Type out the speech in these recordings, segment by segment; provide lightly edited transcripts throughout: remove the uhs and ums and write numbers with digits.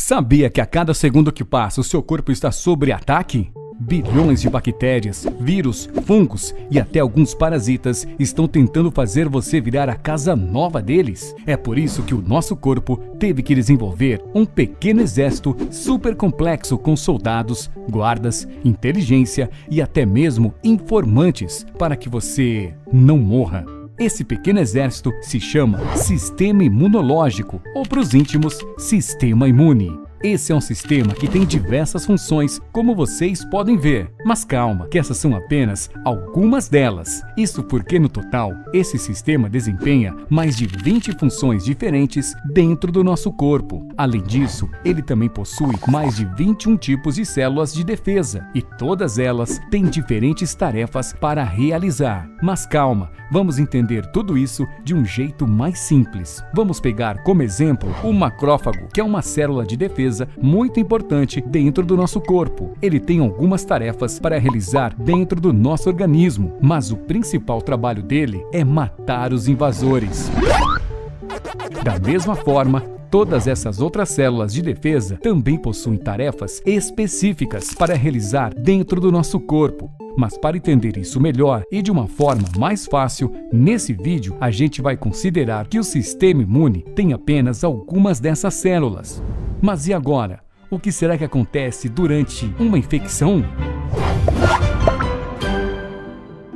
Sabia que a cada segundo que passa o seu corpo está sob ataque? Bilhões de bactérias, vírus, fungos e até alguns parasitas estão tentando fazer você virar a casa nova deles. É por isso que o nosso corpo teve que desenvolver um pequeno exército super complexo com soldados, guardas, inteligência e até mesmo informantes para que você não morra. Esse pequeno exército se chama Sistema Imunológico, ou para os íntimos, Sistema Imune. Esse é um sistema que tem diversas funções, como vocês podem ver. Mas calma, que essas são apenas algumas delas. Isso porque, no total, esse sistema desempenha mais de 20 funções diferentes dentro do nosso corpo. Além disso, ele também possui mais de 21 tipos de células de defesa, e todas elas têm diferentes tarefas para realizar. Mas calma, vamos entender tudo isso de um jeito mais simples. Vamos pegar como exemplo o macrófago, que é uma célula de defesa muito importante dentro do nosso corpo. Ele tem algumas tarefas para realizar dentro do nosso organismo, mas o principal trabalho dele é matar os invasores. Da mesma forma, todas essas outras células de defesa também possuem tarefas específicas para realizar dentro do nosso corpo. Mas para entender isso melhor e de uma forma mais fácil, nesse vídeo a gente vai considerar que o sistema imune tem apenas algumas dessas células. Mas e agora? O que será que acontece durante uma infecção?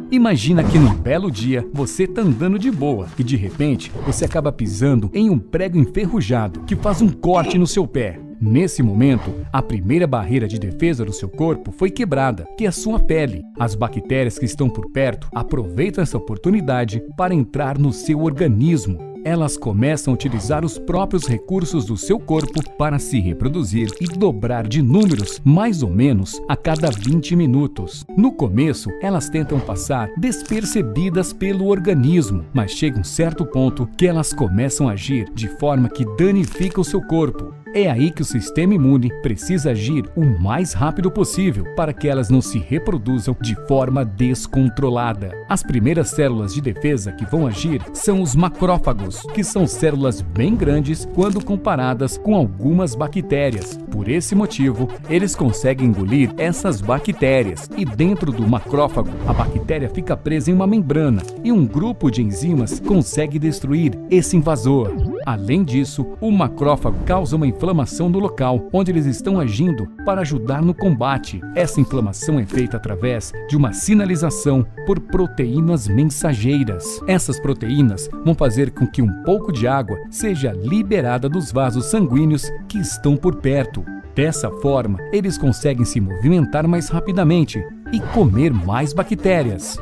Imagina que num belo dia você está andando de boa e de repente você acaba pisando em um prego enferrujado que faz um corte no seu pé. Nesse momento, a primeira barreira de defesa do seu corpo foi quebrada, que é a sua pele. As bactérias que estão por perto aproveitam essa oportunidade para entrar no seu organismo. Elas começam a utilizar os próprios recursos do seu corpo para se reproduzir e dobrar de números mais ou menos a cada 20 minutos. No começo, elas tentam passar despercebidas pelo organismo, mas chega um certo ponto que elas começam a agir de forma que danifica o seu corpo. É aí que o sistema imune precisa agir o mais rápido possível para que elas não se reproduzam de forma descontrolada. As primeiras células de defesa que vão agir são os macrófagos, que são células bem grandes quando comparadas com algumas bactérias. Por esse motivo, eles conseguem engolir essas bactérias e dentro do macrófago, a bactéria fica presa em uma membrana e um grupo de enzimas consegue destruir esse invasor. Além disso, o macrófago causa uma inflamação no local onde eles estão agindo para ajudar no combate. Essa inflamação é feita através de uma sinalização por proteínas mensageiras. Essas proteínas vão fazer com que um pouco de água seja liberada dos vasos sanguíneos que estão por perto. Dessa forma, eles conseguem se movimentar mais rapidamente e comer mais bactérias.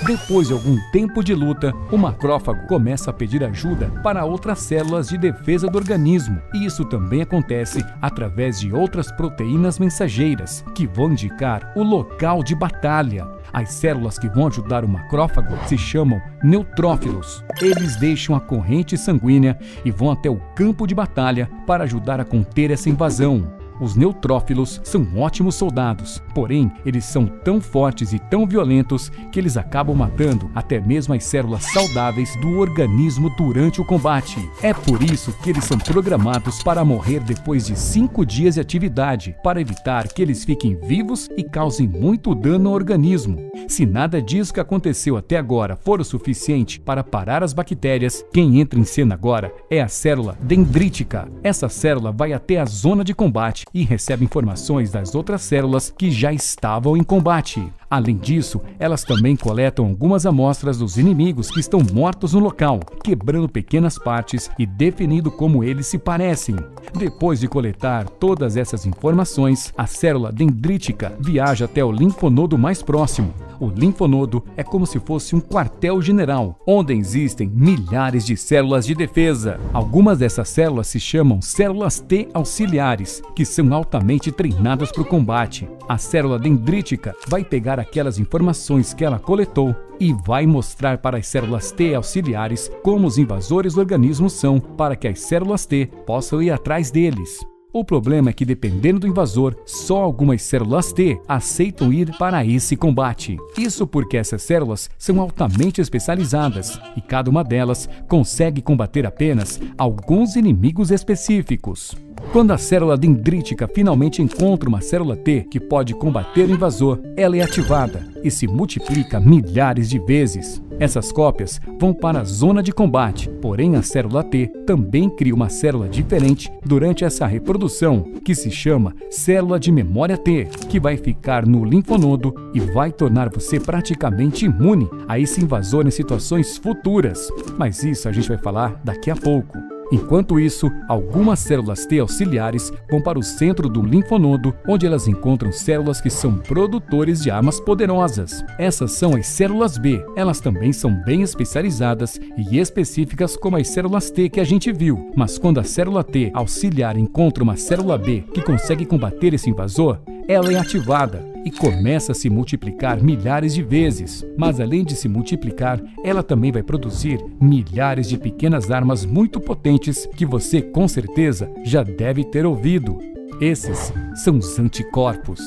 Depois de algum tempo de luta, o macrófago começa a pedir ajuda para outras células de defesa do organismo, e isso também acontece através de outras proteínas mensageiras, que vão indicar o local de batalha. As células que vão ajudar o macrófago se chamam neutrófilos. Eles deixam a corrente sanguínea e vão até o campo de batalha para ajudar a conter essa invasão. Os neutrófilos são ótimos soldados, porém eles são tão fortes e tão violentos que eles acabam matando até mesmo as células saudáveis do organismo durante o combate. É por isso que eles são programados para morrer depois de 5 dias de atividade, para evitar que eles fiquem vivos e causem muito dano ao organismo. Se nada disso que aconteceu até agora for o suficiente para parar as bactérias, quem entra em cena agora é a célula dendrítica. Essa célula vai até a zona de combate e recebe informações das outras células que já estavam em combate. Além disso, elas também coletam algumas amostras dos inimigos que estão mortos no local, quebrando pequenas partes e definindo como eles se parecem. Depois de coletar todas essas informações, a célula dendrítica viaja até o linfonodo mais próximo. O linfonodo é como se fosse um quartel-general, onde existem milhares de células de defesa. Algumas dessas células se chamam células T auxiliares, que são altamente treinadas para o combate. A célula dendrítica vai pegar aquelas informações que ela coletou e vai mostrar para as células T auxiliares como os invasores do organismo são, para que as células T possam ir atrás deles. O problema é que, dependendo do invasor, só algumas células T aceitam ir para esse combate. Isso porque essas células são altamente especializadas e cada uma delas consegue combater apenas alguns inimigos específicos. Quando a célula dendrítica finalmente encontra uma célula T que pode combater o invasor, ela é ativada e se multiplica milhares de vezes. Essas cópias vão para a zona de combate, porém a célula T também cria uma célula diferente durante essa reprodução, que se chama célula de memória T, que vai ficar no linfonodo e vai tornar você praticamente imune a esse invasor em situações futuras. Mas isso a gente vai falar daqui a pouco. Enquanto isso, algumas células T auxiliares vão para o centro do linfonodo, onde elas encontram células que são produtores de armas poderosas. Essas são as células B. Elas também são bem especializadas e específicas como as células T que a gente viu. Mas quando a célula T auxiliar encontra uma célula B que consegue combater esse invasor, ela é ativada e começa a se multiplicar milhares de vezes. Mas além de se multiplicar, ela também vai produzir milhares de pequenas armas muito potentes que você com certeza já deve ter ouvido. Esses são os anticorpos.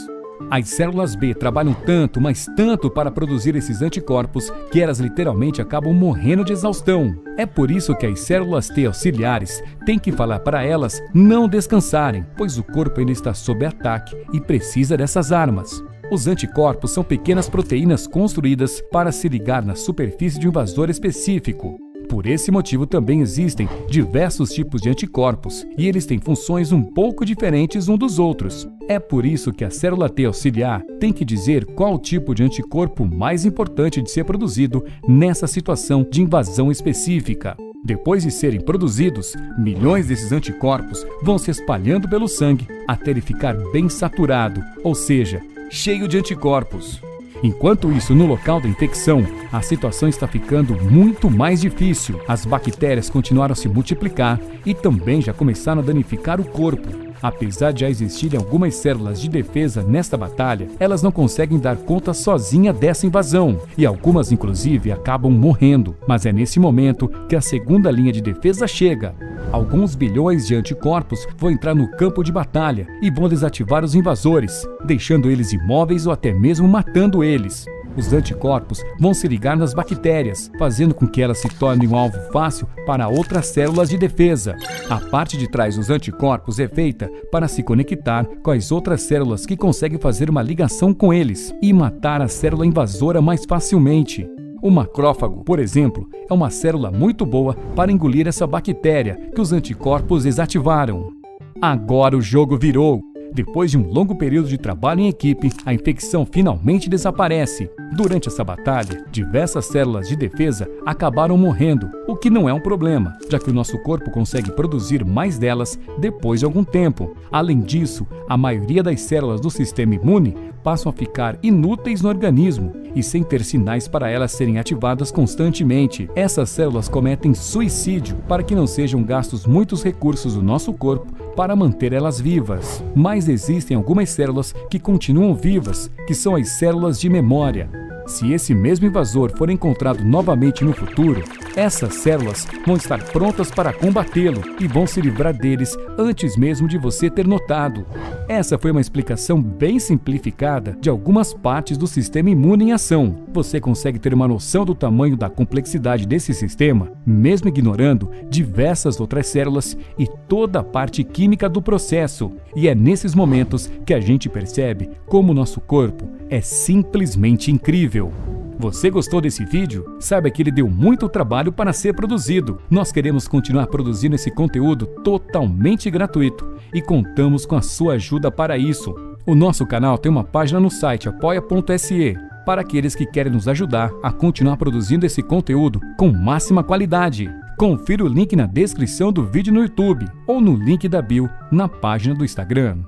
As células B trabalham tanto, mas tanto para produzir esses anticorpos que elas literalmente acabam morrendo de exaustão. É por isso que as células T auxiliares têm que falar para elas não descansarem, pois o corpo ainda está sob ataque e precisa dessas armas. Os anticorpos são pequenas proteínas construídas para se ligar na superfície de um invasor específico. Por esse motivo também existem diversos tipos de anticorpos e eles têm funções um pouco diferentes uns dos outros. É por isso que a célula T auxiliar tem que dizer qual tipo de anticorpo mais importante de ser produzido nessa situação de invasão específica. Depois de serem produzidos, milhões desses anticorpos vão se espalhando pelo sangue até ele ficar bem saturado, ou seja, cheio de anticorpos. Enquanto isso, no local da infecção, a situação está ficando muito mais difícil. As bactérias continuaram a se multiplicar e também já começaram a danificar o corpo. Apesar de já existirem algumas células de defesa nesta batalha, elas não conseguem dar conta sozinha dessa invasão, e algumas inclusive acabam morrendo. Mas é nesse momento que a segunda linha de defesa chega. Alguns bilhões de anticorpos vão entrar no campo de batalha e vão desativar os invasores, deixando eles imóveis ou até mesmo matando eles. Os anticorpos vão se ligar nas bactérias, fazendo com que elas se tornem um alvo fácil para outras células de defesa. A parte de trás dos anticorpos é feita para se conectar com as outras células que conseguem fazer uma ligação com eles e matar a célula invasora mais facilmente. O macrófago, por exemplo, é uma célula muito boa para engolir essa bactéria que os anticorpos desativaram. Agora o jogo virou. Depois de um longo período de trabalho em equipe, a infecção finalmente desaparece. Durante essa batalha, diversas células de defesa acabaram morrendo, o que não é um problema, já que o nosso corpo consegue produzir mais delas depois de algum tempo. Além disso, a maioria das células do sistema imune passam a ficar inúteis no organismo e sem ter sinais para elas serem ativadas constantemente. Essas células cometem suicídio para que não sejam gastos muitos recursos do nosso corpo para manter elas vivas. Mas existem algumas células que continuam vivas, que são as células de memória. Se esse mesmo invasor for encontrado novamente no futuro, essas células vão estar prontas para combatê-lo e vão se livrar deles antes mesmo de você ter notado. Essa foi uma explicação bem simplificada de algumas partes do sistema imune em ação. Você consegue ter uma noção do tamanho da complexidade desse sistema, mesmo ignorando diversas outras células e toda a parte química do processo. E é nesses momentos que a gente percebe como o nosso corpo é simplesmente incrível. Você gostou desse vídeo? Saiba que ele deu muito trabalho para ser produzido. Nós queremos continuar produzindo esse conteúdo totalmente gratuito e contamos com a sua ajuda para isso. O nosso canal tem uma página no site apoia.se para aqueles que querem nos ajudar a continuar produzindo esse conteúdo com máxima qualidade. Confira o link na descrição do vídeo no YouTube ou no link da bio na página do Instagram.